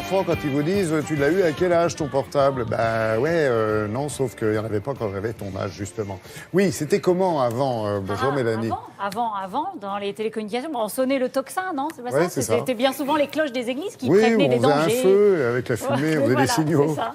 enfants, quand ils vous disent « Tu l'as eu à quel âge ton portable ?» Bah ouais, non, sauf qu'il n'y en avait pas quand j'avais ton âge, justement. Oui, c'était comment avant Bonjour Mélanie. Avant, dans les télécommunications, on sonnait le tocsin, non? C'est pas Ouais, ça? c'est ça. C'était bien souvent les cloches des églises qui Oui, prévenaient des on faisait dangers. un feu, et avec la fumée, on faisait des signaux. C'est ça.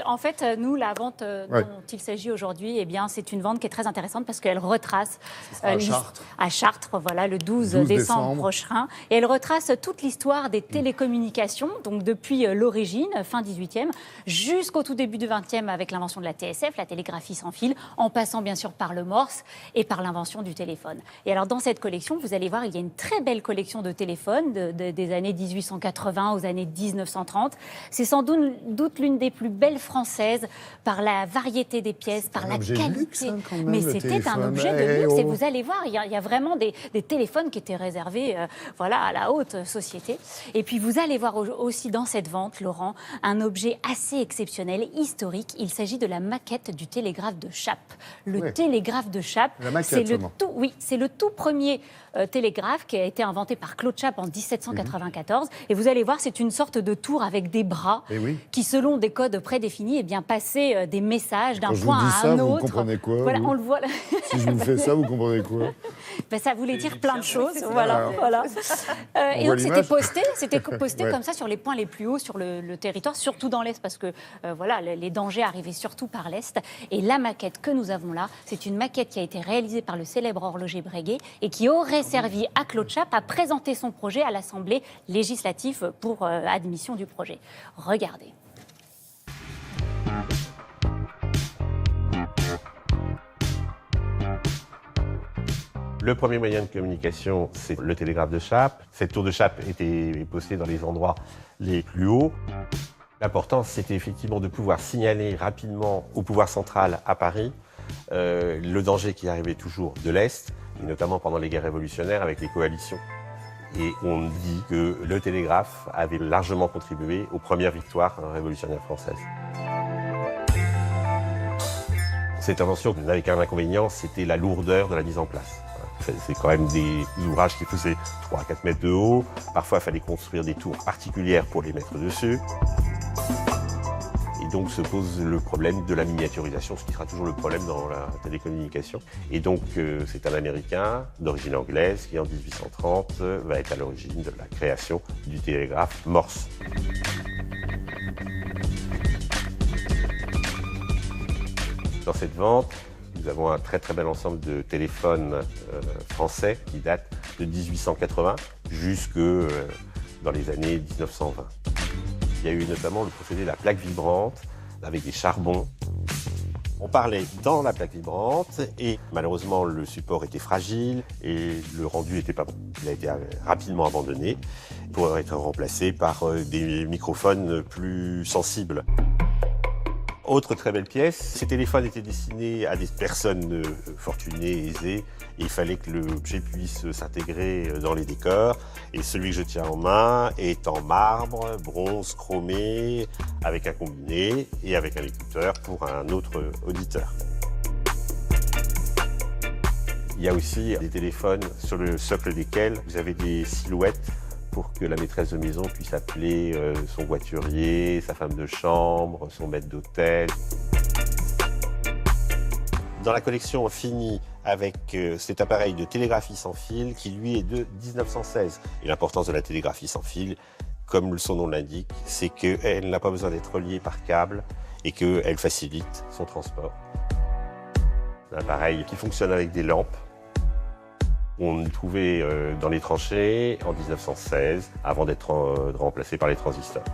En fait, nous, la vente dont il s'agit aujourd'hui, eh bien, c'est une vente qui est très intéressante parce qu'elle retrace à Chartres, voilà, le 12 décembre prochain, et elle retrace toute l'histoire des télécommunications, donc depuis l'origine, fin 18e, jusqu'au tout début du 20e avec l'invention de la TSF, la télégraphie sans fil, en passant bien sûr par le Morse et par l'invention du téléphone. Et alors, dans cette collection, vous allez voir, il y a une très belle collection de téléphones des années 1880 aux années 1930. C'est sans doute l'une des plus belles françaises par la variété des pièces, par la qualité. Luxe, hein, quand même, mais c'était un objet de luxe. Et vous allez voir, il y a vraiment des téléphones qui étaient réservés à la haute société. Et puis vous allez voir aussi dans cette vente, Laurent, un objet assez exceptionnel, historique. Il s'agit de la maquette du télégraphe de Chappe. Le télégraphe de Chappe, c'est le tout premier télégraphe qui a été inventé par Claude Chappe en 1794. Et vous allez voir, c'est une sorte de tour avec des bras qui, selon des codes prédéfinis, passaient des messages d'un point à un autre. Vous comprenez quoi? Voilà, on le voit là. Si je vous fais ça, vous comprenez quoi? Ça voulait dire plein de choses. Voilà. Et donc, c'était posté comme ça sur les points les plus hauts sur le territoire, surtout dans l'Est, parce que les dangers arrivaient surtout par l'Est. Et la maquette que nous avons là, c'est une maquette qui a été réalisée par le célèbre horloger Breguet et qui aurait servi à Claude Chappe à présenter son projet à l'Assemblée législative pour admission du projet. Regardez. Le premier moyen de communication, c'est le télégraphe de Chappe. Cette tour de Chappe était postée dans les endroits les plus hauts. L'important, c'était effectivement de pouvoir signaler rapidement au pouvoir central à Paris le danger qui arrivait toujours de l'Est, et notamment pendant les guerres révolutionnaires avec les coalitions. Et on dit que le télégraphe avait largement contribué aux premières victoires révolutionnaires françaises. Cette invention n'avait qu'un inconvénient, c'était la lourdeur de la mise en place. C'est quand même des ouvrages qui faisaient 3 à 4 mètres de haut. Parfois, il fallait construire des tours particulières pour les mettre dessus. Et donc se pose le problème de la miniaturisation, ce qui sera toujours le problème dans la télécommunication. Et donc, c'est un Américain d'origine anglaise qui, en 1830, va être à l'origine de la création du télégraphe Morse. Dans cette vente, nous avons un très très bel ensemble de téléphones français qui datent de 1880 jusque dans les années 1920. Il y a eu notamment le procédé de la plaque vibrante avec des charbons. On parlait dans la plaque vibrante et malheureusement le support était fragile et le rendu n'était pas bon. Il a été rapidement abandonné pour être remplacé par des microphones plus sensibles. Autre très belle pièce, ces téléphones étaient destinés à des personnes fortunées, aisées, et il fallait que l'objet puisse s'intégrer dans les décors. Et celui que je tiens en main est en marbre, bronze chromé, avec un combiné et avec un écouteur pour un autre auditeur. Il y a aussi des téléphones sur le socle desquels vous avez des silhouettes pour que la maîtresse de maison puisse appeler son voiturier, sa femme de chambre, son maître d'hôtel. Dans la collection, on finit avec cet appareil de télégraphie sans fil qui, lui, est de 1916. Et l'importance de la télégraphie sans fil, comme son nom l'indique, c'est qu'elle n'a pas besoin d'être reliée par câble et qu'elle facilite son transport. Un appareil qui fonctionne avec des lampes. On le trouvait dans les tranchées en 1916, avant d'être remplacé par les transistors.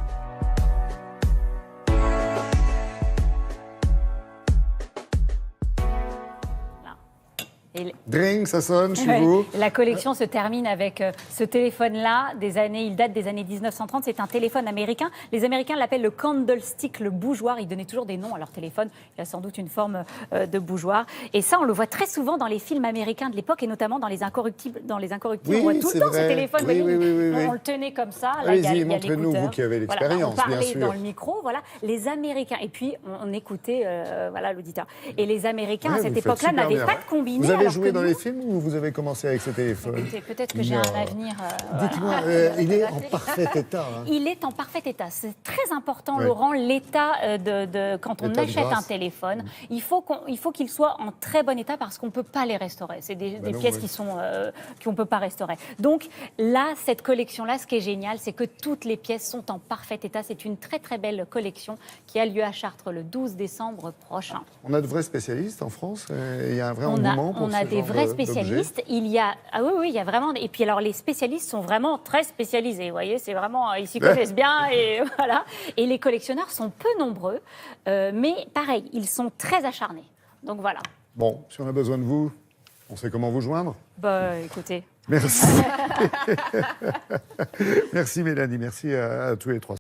Dring, ça sonne chez vous? La collection se termine avec ce téléphone-là. Il date des années 1930. C'est un téléphone américain. Les Américains l'appellent le candlestick, le bougeoir. Ils donnaient toujours des noms à leur téléphone. Il a sans doute une forme de bougeoir. Et ça, on le voit très souvent dans les films américains de l'époque et notamment dans Les Incorruptibles. Dans Les Incorruptibles, on voit tout le temps ce téléphone. Oui. On le tenait comme ça. Là, allez-y, montrez-nous, vous qui avez l'expérience, on parlait bien sûr. dans le micro. Voilà. Les Américains. Et puis, on écoutait l'auditeur. Et les Américains, à cette époque-là, n'avaient pas de combiné. avez joué dans les films ou vous avez commencé avec ce téléphone? Écoutez, peut-être que j'ai un avenir. Dites-moi, il est en parfait état. Hein. Il est en parfait état. C'est très important, Laurent, l'état quand on achète un téléphone. Il faut qu'il soit en très bon état parce qu'on ne peut pas les restaurer. C'est des pièces qu'on ne peut pas restaurer. Donc là, cette collection-là, ce qui est génial, c'est que toutes les pièces sont en parfait état. C'est une très très belle collection qui a lieu à Chartres le 12 décembre prochain. On a de vrais spécialistes en France. Il y a un vrai engouement pour on a des vrais spécialistes. Il y a il y a vraiment. Et puis alors les spécialistes sont vraiment très spécialisés. Vous voyez, c'est vraiment ils s'y connaissent bien et voilà. Et les collectionneurs sont peu nombreux, mais pareil, ils sont très acharnés. Donc voilà. Bon, si on a besoin de vous, on sait comment vous joindre. Bah, écoutez. Merci. Merci Mélanie, merci à tous les trois.